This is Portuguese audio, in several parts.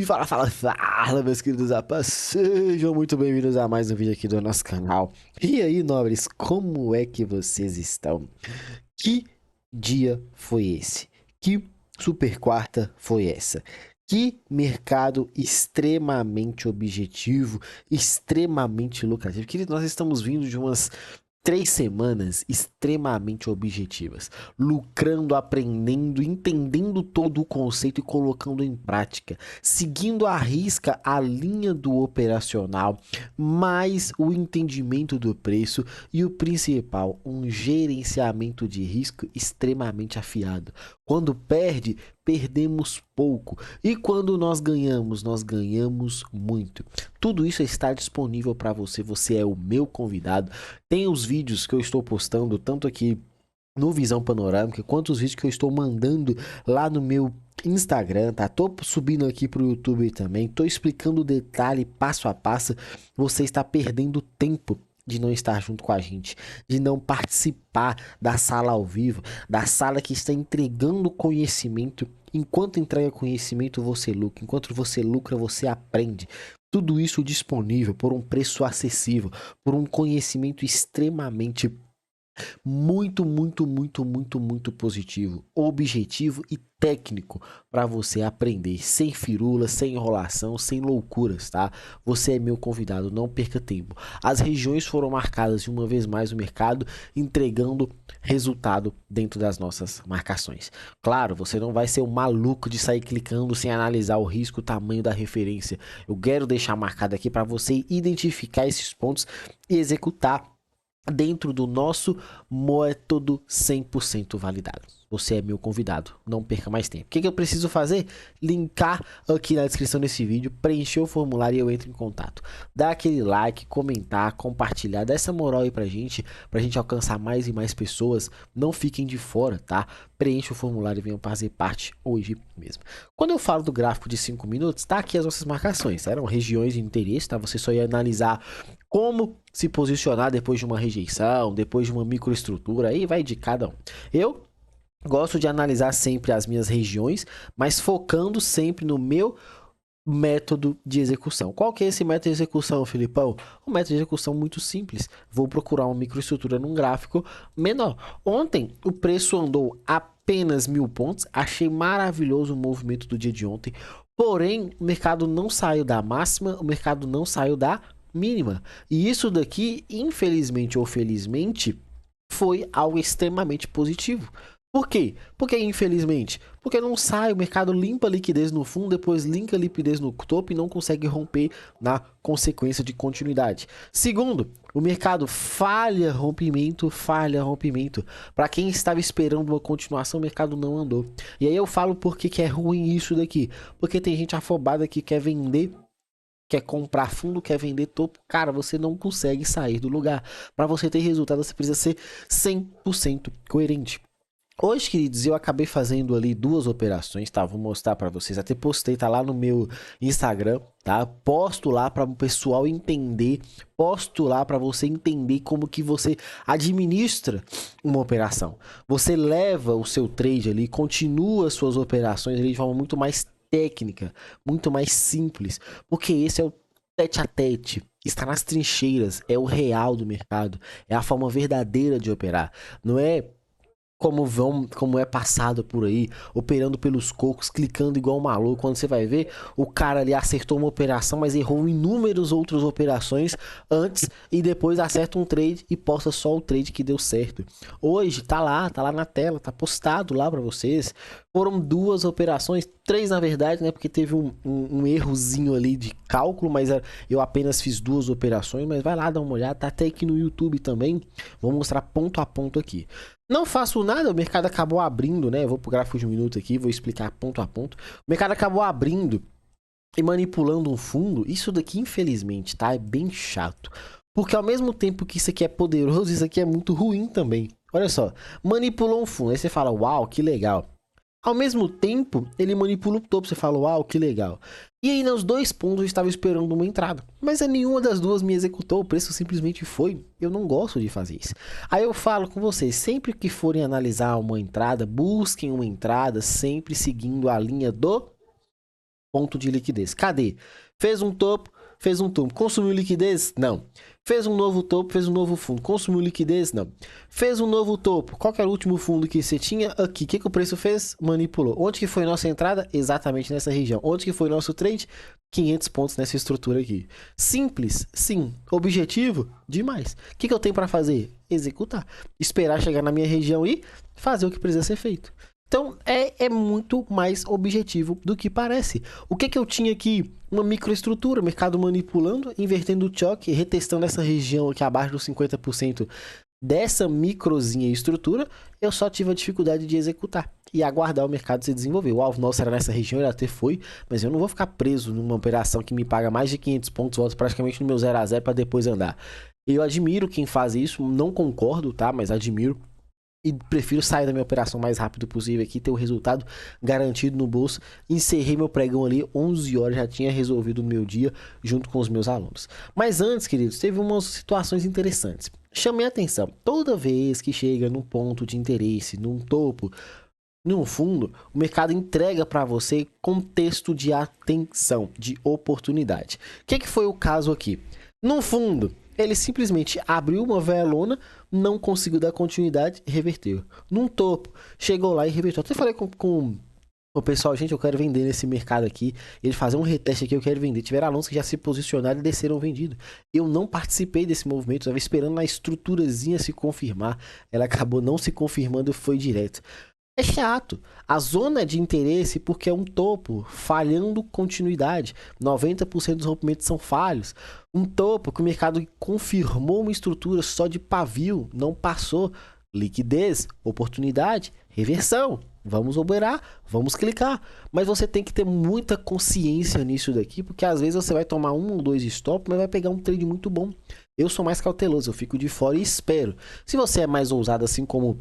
Fala, meus queridos rapazes, sejam muito bem-vindos a mais um vídeo aqui do nosso canal. E aí, nobres, como é que vocês estão? Que dia foi esse? Que super quarta foi essa? Que mercado extremamente objetivo, extremamente lucrativo. Querido, nós estamos vindo de umas 3 semanas extremamente objetivas, lucrando, aprendendo, entendendo todo o conceito e colocando em prática, seguindo à risca a linha do operacional, mais o entendimento do preço e o principal, um gerenciamento de risco extremamente afiado. Quando perde, perdemos pouco, e quando nós ganhamos muito. Tudo isso está disponível para você, você é o meu convidado. Tem os vídeos que eu estou postando, tanto aqui no Visão Panorâmica, quanto os vídeos que eu estou mandando lá no meu Instagram, tá? Tô subindo aqui pro YouTube também, tô explicando o detalhe passo a passo. Você está perdendo tempo de não estar junto com a gente, de não participar da sala ao vivo, da sala que está entregando conhecimento. Enquanto entrega conhecimento, você lucra. Enquanto você lucra, você aprende. Tudo isso disponível por um preço acessível, por um conhecimento extremamente muito positivo, objetivo e técnico para você aprender sem firulas, sem enrolação, sem loucuras, tá? Você é meu convidado, não perca tempo. As regiões foram marcadas de uma vez mais no mercado, entregando resultado dentro das nossas marcações. Claro, você não vai ser um maluco de sair clicando sem analisar o risco, o tamanho da referência. Eu quero deixar marcado aqui para você identificar esses pontos e executar dentro do nosso método 100% validado. Você é meu convidado, não perca mais tempo. O que eu preciso fazer? Linkar aqui na descrição desse vídeo, preencher o formulário e eu entro em contato. Dá aquele like, comentar, compartilhar, dá essa moral aí pra gente alcançar mais e mais pessoas. Não fiquem de fora, tá? Preencha o formulário e venham fazer parte hoje mesmo. Quando eu falo do gráfico de 5 minutos, tá aqui as nossas marcações. Eram regiões de interesse, tá? Você só ia analisar como se posicionar depois de uma rejeição, depois de uma microestrutura, aí vai de cada um. Eu gosto de analisar sempre as minhas regiões, mas focando sempre no meu método de execução. Qual que é esse método de execução, Filipão? Um método de execução muito simples. Vou procurar uma microestrutura num gráfico menor. Ontem o preço andou apenas 1.000 pontos. Achei maravilhoso o movimento do dia de ontem. Porém, o mercado não saiu da máxima, o mercado não saiu da mínima. E isso daqui, infelizmente ou felizmente, foi algo extremamente positivo. Por quê? Porque infelizmente, porque não sai, o mercado limpa a liquidez no fundo, depois limpa a liquidez no topo e não consegue romper na consequência de continuidade. Segundo, o mercado falha rompimento. Para quem estava esperando uma continuação, o mercado não andou. E aí eu falo por que é ruim isso daqui. Porque tem gente afobada que quer vender, quer comprar fundo, quer vender topo, cara, você não consegue sair do lugar. Para você ter resultado, você precisa ser 100% coerente. Hoje, queridos, eu acabei fazendo ali 2 operações, tá? Vou mostrar para vocês. Até postei, tá lá no meu Instagram, tá? Posto lá para o pessoal entender, posto lá para você entender como que você administra uma operação. Você leva o seu trade ali, continua suas operações ali de forma muito mais técnica, muito mais simples, porque esse é o tete a tete, está nas trincheiras, é o real do mercado, é a forma verdadeira de operar. Não é como é passado por aí, operando pelos cocos, clicando igual um maluco. Quando você vai ver, o cara ali acertou uma operação, mas errou inúmeras outras operações antes e depois acerta um trade e posta só o trade que deu certo. Hoje tá lá na tela, tá postado lá para vocês. Foram 2 operações, 3 na verdade, né? Porque teve um errozinho ali de cálculo, mas eu apenas fiz 2 operações. Mas vai lá dar uma olhada, tá até aqui no YouTube também. Vou mostrar ponto a ponto aqui. Não faço nada, o mercado acabou abrindo, né? Eu vou pro gráfico de 1 minuto aqui, vou explicar ponto a ponto. O mercado acabou abrindo e manipulando um fundo. Isso daqui, infelizmente, tá? É bem chato. Porque ao mesmo tempo que isso aqui é poderoso, isso aqui é muito ruim também. Olha só, manipulou um fundo. Aí você fala, uau, que legal. Ao mesmo tempo, ele manipula o topo. Você fala, uau, que legal. E aí, nos 2 pontos, eu estava esperando uma entrada. Mas nenhuma das duas me executou. O preço simplesmente foi. Eu não gosto de fazer isso. Aí eu falo com vocês, sempre que forem analisar uma entrada, busquem uma entrada sempre seguindo a linha do ponto de liquidez. Cadê? Fez um topo, fez um topo. Consumiu liquidez? Não. Fez um novo topo, fez um novo fundo. Consumiu liquidez? Não. Fez um novo topo. Qual que era o último fundo que você tinha? Aqui. O que o preço fez? Manipulou. Onde que foi nossa entrada? Exatamente nessa região. Onde que foi nosso trade? 500 pontos nessa estrutura aqui. Simples? Sim. Objetivo? Demais. O que eu tenho para fazer? Executar. Esperar chegar na minha região e fazer o que precisa ser feito. Então, é muito mais objetivo do que parece. O que eu tinha aqui? Uma microestrutura, mercado manipulando, invertendo o choque, retestando essa região aqui abaixo dos 50% dessa microzinha estrutura, eu só tive a dificuldade de executar e aguardar o mercado se desenvolver. O alvo nosso era nessa região, ele até foi, mas eu não vou ficar preso numa operação que me paga mais de 500 pontos, volto praticamente no meu 0 a 0 para depois andar. Eu admiro quem faz isso, não concordo, tá? Mas admiro. E prefiro sair da minha operação o mais rápido possível aqui, ter o resultado garantido no bolso. Encerrei meu pregão ali, 11 horas, já tinha resolvido o meu dia junto com os meus alunos. Mas antes, queridos, teve umas situações interessantes. Chamei a atenção, toda vez que chega num ponto de interesse, num topo, num fundo, o mercado entrega para você contexto de atenção, de oportunidade. O que foi o caso aqui? No fundo, ele simplesmente abriu uma velona, não conseguiu dar continuidade e reverteu. Num topo, chegou lá e reverteu. Até falei com o pessoal, gente, eu quero vender nesse mercado aqui. Ele fazer um reteste aqui, eu quero vender. Tiveram alunos que já se posicionaram e desceram vendido. Eu não participei desse movimento, eu estava esperando a estruturazinha se confirmar. Ela acabou não se confirmando e foi direto. É chato. A zona de interesse, porque é um topo, falhando continuidade. 90% dos rompimentos são falhos. Um topo que o mercado confirmou uma estrutura só de pavio, não passou. Liquidez, oportunidade, reversão. Vamos operar, vamos clicar. Mas você tem que ter muita consciência nisso daqui, porque às vezes você vai tomar um ou dois stop, mas vai pegar um trade muito bom. Eu sou mais cauteloso, eu fico de fora e espero. Se você é mais ousado, assim como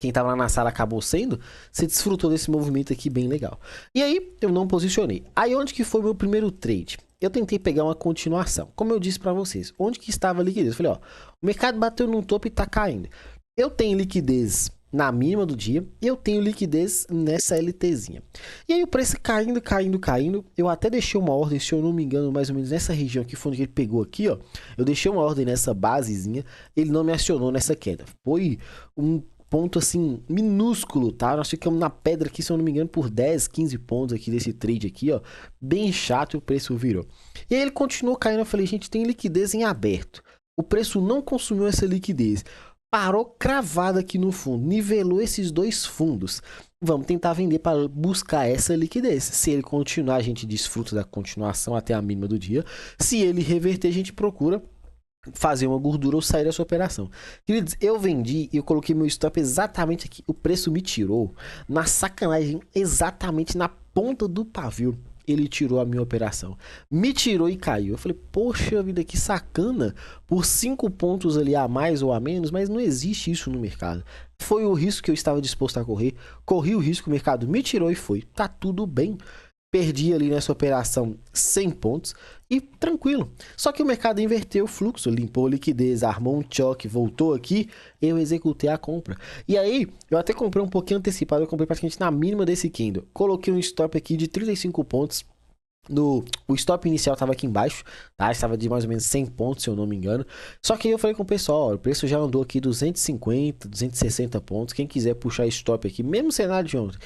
quem estava lá na sala acabou sendo, você desfrutou desse movimento aqui bem legal. E aí, eu não posicionei. Aí, onde que foi meu primeiro trade? Eu tentei pegar uma continuação. Como eu disse para vocês, onde que estava a liquidez? Eu falei, ó, o mercado bateu no topo e tá caindo. Eu tenho liquidez na mínima do dia e eu tenho liquidez nessa LTzinha. E aí, o preço caindo, caindo, caindo. Eu até deixei uma ordem, se eu não me engano, mais ou menos nessa região aqui, foi onde ele pegou aqui, ó. Eu deixei uma ordem nessa basezinha, ele não me acionou nessa queda. Foi um ponto assim, minúsculo, tá? Nós ficamos na pedra aqui, se eu não me engano, por 10, 15 pontos aqui desse trade aqui, ó. Bem chato e o preço virou. E aí ele continuou caindo, eu falei, gente, tem liquidez em aberto. O preço não consumiu essa liquidez. Parou cravado aqui no fundo, nivelou esses dois fundos. Vamos tentar vender para buscar essa liquidez. Se ele continuar, a gente desfruta da continuação até a mínima do dia. Se ele reverter, a gente procura fazer uma gordura ou sair dessa operação. Queridos, eu vendi e eu coloquei meu stop exatamente aqui. O preço me tirou na sacanagem, exatamente na ponta do pavio. Ele tirou a minha operação. Me tirou e caiu. Eu falei, poxa vida, que sacana. Por 5 pontos ali a mais ou a menos, mas não existe isso no mercado. Foi o risco que eu estava disposto a correr. Corri o risco, o mercado me tirou e foi. Tá tudo bem. Perdi ali nessa operação 100 pontos e tranquilo. Só que o mercado inverteu o fluxo, limpou a liquidez, armou um choque, voltou aqui, eu executei a compra. E aí, eu até comprei um pouquinho antecipado, eu comprei praticamente na mínima desse candle. Coloquei um stop aqui de 35 pontos. O stop inicial estava aqui embaixo, tá? Estava de mais ou menos 100 pontos, se eu não me engano. Só que aí eu falei com o pessoal, ó, o preço já andou aqui 250, 260 pontos. Quem quiser puxar stop aqui, mesmo cenário de ontem,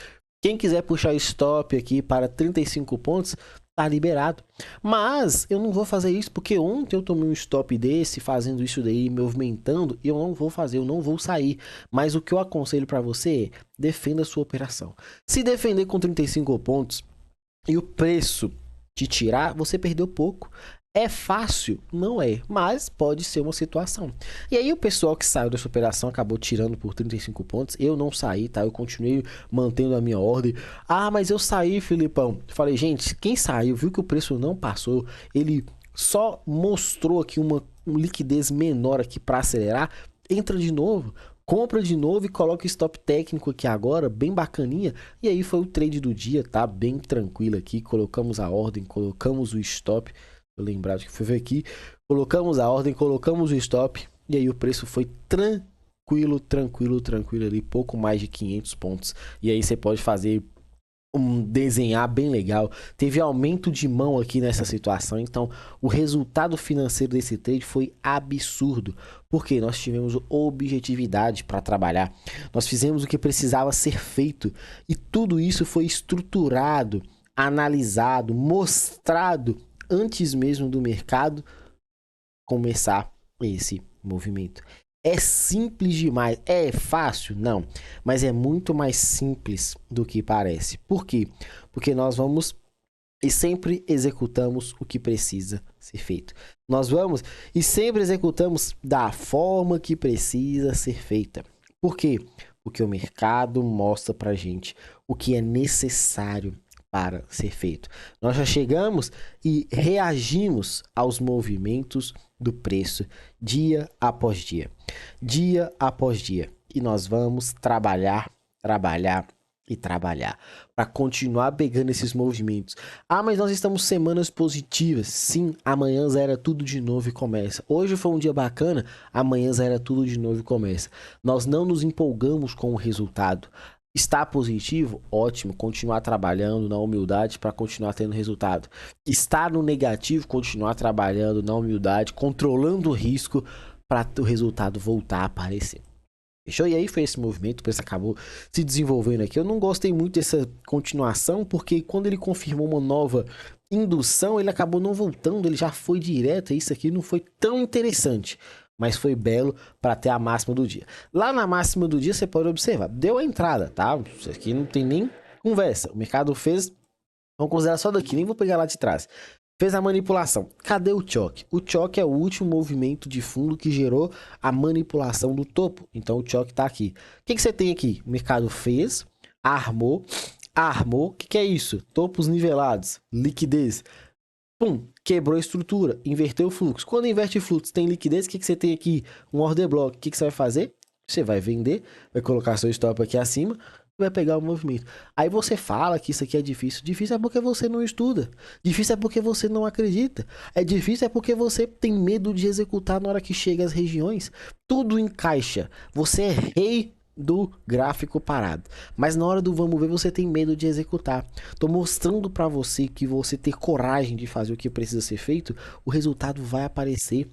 quem quiser puxar stop aqui para 35 pontos, tá liberado. Mas eu não vou fazer isso porque ontem eu tomei um stop desse, fazendo isso daí, movimentando, e eu não vou fazer, eu não vou sair. Mas o que eu aconselho para você é, defenda a sua operação. Se defender com 35 pontos e o preço te tirar, você perdeu pouco. É fácil? Não é, mas pode ser uma situação. E aí o pessoal que saiu dessa operação acabou tirando por 35 pontos. Eu não saí, tá? Eu continuei mantendo a minha ordem. Ah, mas eu saí, Filipão. Falei, gente, quem saiu, viu que o preço não passou, ele só mostrou aqui uma liquidez menor aqui para acelerar, entra de novo. Compra de novo e coloca o stop técnico aqui agora, bem bacaninha. E aí foi o trade do dia, tá? Bem tranquilo aqui. Colocamos a ordem, colocamos o stop. Eu lembrar de que foi ver aqui, colocamos a ordem, colocamos o stop e aí o preço foi tranquilo ali, pouco mais de 500 pontos. E aí você pode fazer desenhar bem legal. Teve aumento de mão aqui nessa situação. Então, o resultado financeiro desse trade foi absurdo. Porque nós tivemos objetividade para trabalhar. Nós fizemos o que precisava ser feito. E tudo isso foi estruturado, analisado, mostrado antes mesmo do mercado começar esse movimento. É simples demais. É fácil? Não. Mas é muito mais simples do que parece. Por quê? Porque nós vamos e sempre executamos o que precisa ser feito. Nós vamos e sempre executamos da forma que precisa ser feita. Por quê? Porque o mercado mostra pra gente o que é necessário para ser feito. Nós já chegamos e reagimos aos movimentos do preço dia após dia. Dia após dia. E nós vamos trabalhar, trabalhar e trabalhar para continuar pegando esses movimentos. Ah, mas nós estamos semanas positivas. Sim, amanhã zera tudo de novo e começa. Hoje foi um dia bacana, amanhã zera tudo de novo e começa. Nós não nos empolgamos com o resultado. Está positivo? Ótimo, continuar trabalhando na humildade para continuar tendo resultado. Está no negativo? Continuar trabalhando na humildade, controlando o risco para o resultado voltar a aparecer. Fechou? E aí foi esse movimento, o preço acabou se desenvolvendo aqui. Eu não gostei muito dessa continuação, porque quando ele confirmou uma nova indução, ele acabou não voltando, ele já foi direto, e isso aqui não foi tão interessante. Mas foi belo para ter a máxima do dia. Lá na máxima do dia, você pode observar, deu a entrada, tá? Isso aqui não tem nem conversa. O mercado fez, vamos considerar só daqui, nem vou pegar lá de trás. Fez a manipulação. Cadê o choque? O choque é o último movimento de fundo que gerou a manipulação do topo. Então o choque está aqui. O que você tem aqui? O mercado fez, armou. O que é isso? Topos nivelados, liquidez. Pum, quebrou a estrutura, inverteu o fluxo. Quando inverte fluxo, tem liquidez, o que você tem aqui? Um order block. O que você vai fazer? Você vai vender, vai colocar seu stop aqui acima, vai pegar o movimento. Aí você fala que isso aqui é difícil. Difícil é porque você não estuda. Difícil é porque você não acredita. É difícil é porque você tem medo de executar na hora que chega às regiões. Tudo encaixa. Você é rei do gráfico parado, mas na hora do vamos ver você tem medo de executar. Tô mostrando para você que você ter coragem de fazer o que precisa ser feito, o resultado vai aparecer.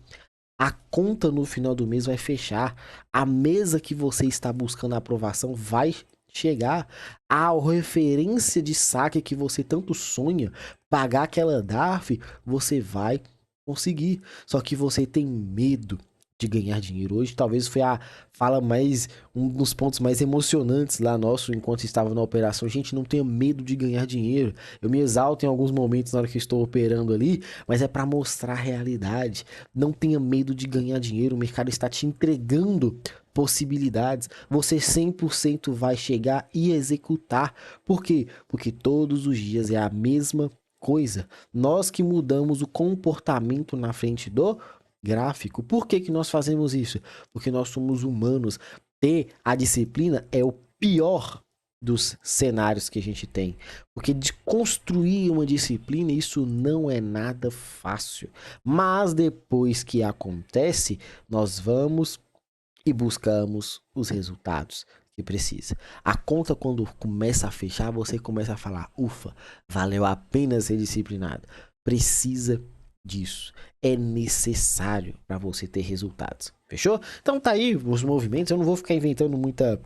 A conta no final do mês vai fechar. A mesa que você está buscando a aprovação vai chegar. A referência de saque que você tanto sonha, pagar aquela DARF, você vai conseguir. Só que você tem medo de ganhar dinheiro. Hoje talvez foi a fala mais, um dos pontos mais emocionantes lá nosso enquanto estava na operação. Gente, não tenha medo de ganhar dinheiro. Eu me exalto em alguns momentos na hora que estou operando ali, mas é para mostrar a realidade. Não tenha medo de ganhar dinheiro. O mercado está te entregando possibilidades. Você 100% vai chegar e executar. Por quê? Porque todos os dias é a mesma coisa. Nós que mudamos o comportamento na frente do gráfico. Por que que nós fazemos isso? Porque nós somos humanos. Ter a disciplina é o pior dos cenários que a gente tem. Porque de construir uma disciplina, isso não é nada fácil. Mas depois que acontece, nós vamos e buscamos os resultados que precisa. A conta, quando começa a fechar, você começa a falar, ufa, valeu a pena ser disciplinado. Precisa disso. É necessário para você ter resultados. Fechou? Então tá aí os movimentos. Eu não vou ficar inventando muita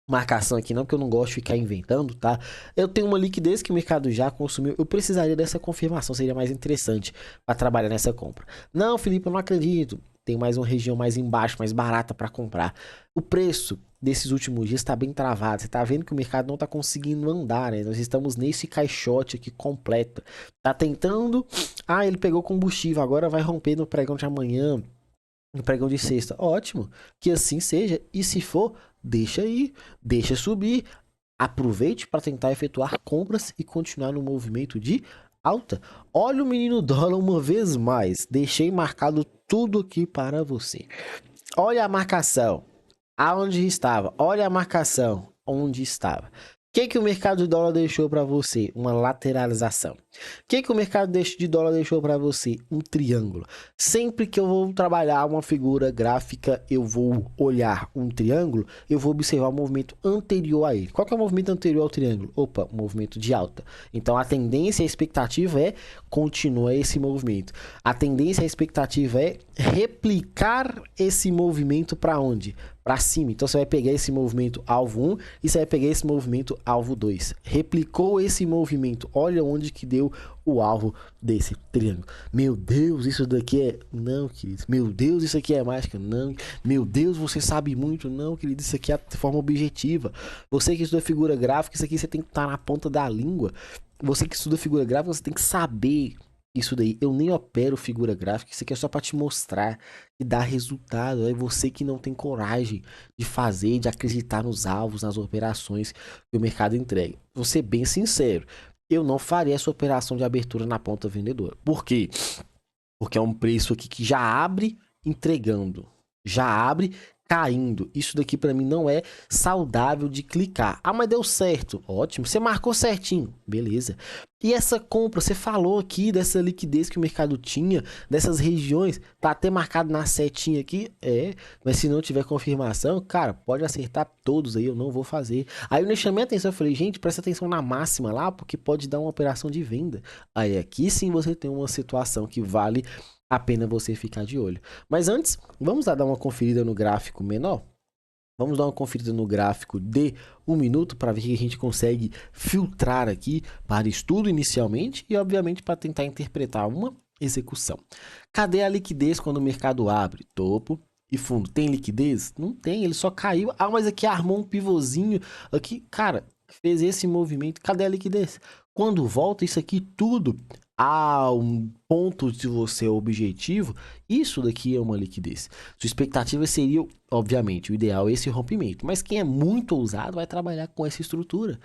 marcação aqui não, porque eu não gosto de ficar inventando, tá? Eu tenho uma liquidez que o mercado já consumiu. Eu precisaria dessa confirmação, seria mais interessante para trabalhar nessa compra. Não, Felipe, eu não acredito. Tem mais uma região mais embaixo, mais barata para comprar. O preço desses últimos dias está bem travado. Você está vendo que o mercado não está conseguindo andar, né? Nós estamos nesse caixote aqui completo. Tá tentando... Ah, ele pegou combustível, agora vai romper no pregão de amanhã, no pregão de sexta. Ótimo, que assim seja. E se for, deixa aí, deixa subir. Aproveite para tentar efetuar compras e continuar no movimento de alta. Olha o menino dólar uma vez mais. Deixei marcado tudo aqui para você. Olha a marcação. Aonde estava? Olha a marcação. Onde estava? Que o mercado de dólar deixou para você? Uma lateralização. O que o mercado de dólar deixou para você? Um triângulo. Sempre que eu vou trabalhar uma figura gráfica, eu vou olhar um triângulo, eu vou observar o movimento anterior a ele. Qual que é o movimento anterior ao triângulo? Opa, um movimento de alta. Então a tendência, a expectativa é continuar esse movimento. A tendência, a expectativa é replicar esse movimento para onde? Para cima. Então você vai pegar esse movimento alvo 1 e você vai pegar esse movimento alvo 2. Replicou esse movimento. Olha onde que deu o alvo desse triângulo. Meu Deus, isso daqui é... Não, querido. Meu Deus, isso aqui é mágica. Não. Meu Deus, você sabe muito. Não, querido, isso aqui é de forma objetiva. Você que estuda figura gráfica, isso aqui você tem que estar na ponta da língua. Você que estuda figura gráfica, você tem que saber isso daí. Eu nem opero figura gráfica, isso aqui é só para te mostrar e dar resultado. É você que não tem coragem de fazer, de acreditar nos alvos, nas operações que o mercado entrega. Vou ser bem sincero, eu não faria essa operação de abertura na ponta vendedora. Por quê? Porque é um preço aqui que já abre entregando, já abre caindo. Isso daqui para mim não é saudável de clicar. Ah, mas deu certo. Ótimo. Você marcou certinho. Beleza. E essa compra, você falou aqui dessa liquidez que o mercado tinha, dessas regiões, tá até marcado na setinha aqui. É, mas se não tiver confirmação, cara, pode acertar todos aí, eu não vou fazer. Aí eu nem chamei a atenção, eu falei, gente, presta atenção na máxima lá, porque pode dar uma operação de venda. Aí aqui sim você tem uma situação que vale a pena você ficar de olho. Mas antes, vamos lá dar uma conferida no gráfico menor? Vamos dar uma conferida no gráfico de 1 minuto para ver o que a gente consegue filtrar aqui para estudo inicialmente e, obviamente, para tentar interpretar uma execução. Cadê a liquidez quando o mercado abre? Topo e fundo. Tem liquidez? Não tem, ele só caiu. Ah, mas aqui armou um pivôzinho aqui. Cara, fez esse movimento. Cadê a liquidez? Quando volta isso aqui tudo a um ponto de você objetivo, isso daqui é uma liquidez. Sua expectativa seria, obviamente, o ideal é esse rompimento. Mas quem é muito ousado vai trabalhar com essa estrutura.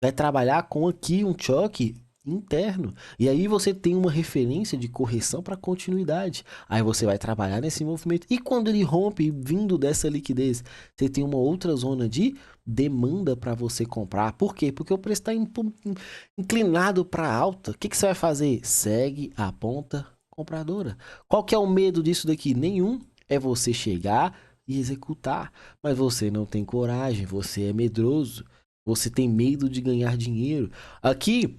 Vai trabalhar com aqui um choque interno. E aí você tem uma referência de correção para continuidade. Aí você vai trabalhar nesse movimento. E quando ele rompe, vindo dessa liquidez, você tem uma outra zona de demanda para você comprar. Por quê? Porque o preço está inclinado para alta. O que você vai fazer? Segue a ponta compradora. Qual que é o medo disso daqui? Nenhum. É você chegar e executar. Mas você não tem coragem, você é medroso. Você tem medo de ganhar dinheiro. Aqui,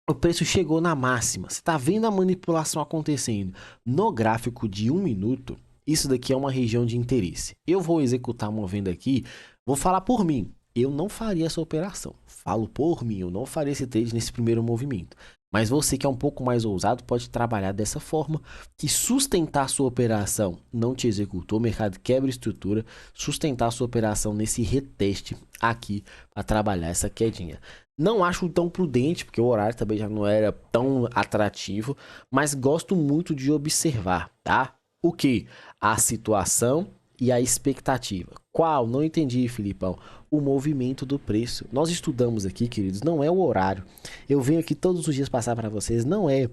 o preço chegou na máxima. Você está vendo a manipulação acontecendo. No gráfico de 1 minuto, isso daqui é uma região de interesse. Eu vou executar uma venda aqui. Vou falar por mim. Eu não faria essa operação. Falo por mim. Eu não faria esse trade nesse primeiro movimento. Mas você que é um pouco mais ousado pode trabalhar dessa forma, que sustentar sua operação não te executou, o mercado quebra estrutura, sustentar sua operação nesse reteste aqui para trabalhar essa quedinha. Não acho tão prudente, porque o horário também já não era tão atrativo, mas gosto muito de observar, tá? O que? A situação e a expectativa. Qual? Não entendi, Filipão. O movimento do preço. Nós estudamos aqui, queridos, não é o horário. Eu venho aqui todos os dias passar para vocês, não é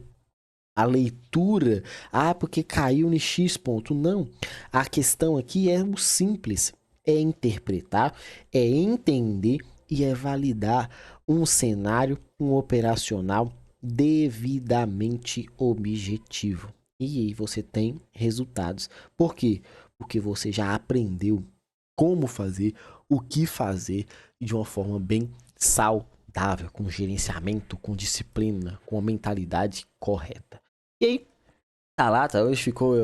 a leitura. Ah, porque caiu no X ponto. Não. A questão aqui é o simples. É interpretar, é entender e é validar um cenário, um operacional devidamente objetivo. E aí você tem resultados. Por quê? Porque você já aprendeu como fazer, o que fazer de uma forma bem saudável, com gerenciamento, com disciplina, com a mentalidade correta. E aí, tá lá, tá? Hoje ficou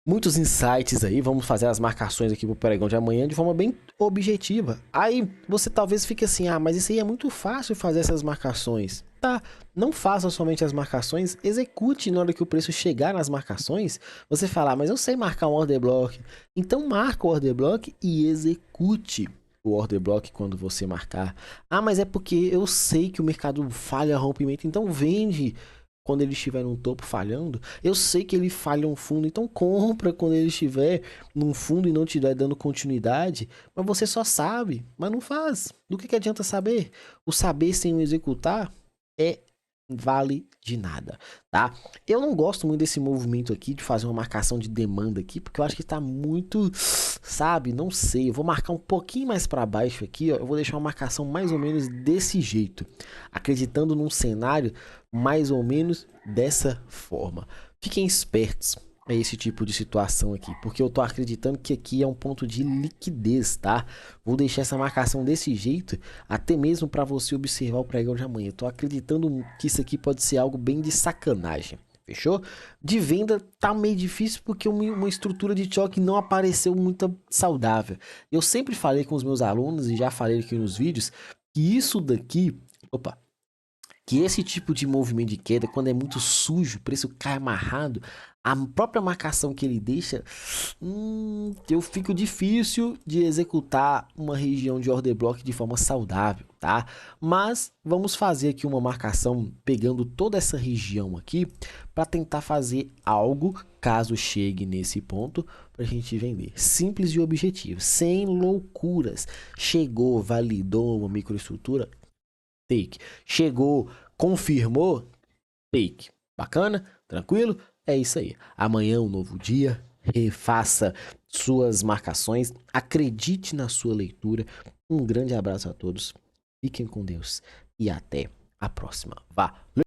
muitos insights aí. Vamos fazer as marcações aqui pro pregão de amanhã de forma bem objetiva. Aí você talvez fique assim, ah, mas isso aí é muito fácil fazer essas marcações. Tá, não faça somente as marcações, execute na hora que o preço chegar nas marcações. Você fala, mas eu sei marcar um order block. Então marca o order block e execute o order block quando você marcar. Ah, mas é porque eu sei que o mercado falha rompimento, então vende quando ele estiver num topo falhando. Eu sei que ele falha um fundo, então compra quando ele estiver num fundo e não estiver dando continuidade. Mas você só sabe, mas não faz. Do que adianta saber? O saber sem o executar é vale de nada, tá? Eu não gosto muito desse movimento aqui de fazer uma marcação de demanda aqui, porque eu acho que tá muito, sabe, não sei, eu vou marcar um pouquinho mais para baixo aqui, ó, eu vou deixar uma marcação mais ou menos desse jeito, acreditando num cenário mais ou menos dessa forma. Fiquem espertos a esse tipo de situação aqui, porque eu tô acreditando que aqui é um ponto de liquidez, tá? Vou deixar essa marcação desse jeito, até mesmo para você observar o pregão de amanhã. Eu tô acreditando que isso aqui pode ser algo bem de sacanagem. Fechou? De venda tá meio difícil porque uma estrutura de choque não apareceu muito saudável. Eu sempre falei com os meus alunos e já falei aqui nos vídeos que isso daqui, opa, que esse tipo de movimento de queda, quando é muito sujo, o preço cai amarrado, a própria marcação que ele deixa, eu fico difícil de executar uma região de order block de forma saudável, tá? Mas vamos fazer aqui uma marcação pegando toda essa região aqui para tentar fazer algo caso chegue nesse ponto para a gente vender. Simples e objetivo, sem loucuras. Chegou, validou uma microestrutura, take. Chegou, confirmou, take. Bacana? Tranquilo? É isso aí. Amanhã é um novo dia. Refaça suas marcações. Acredite na sua leitura. Um grande abraço a todos. Fiquem com Deus e até a próxima. Valeu!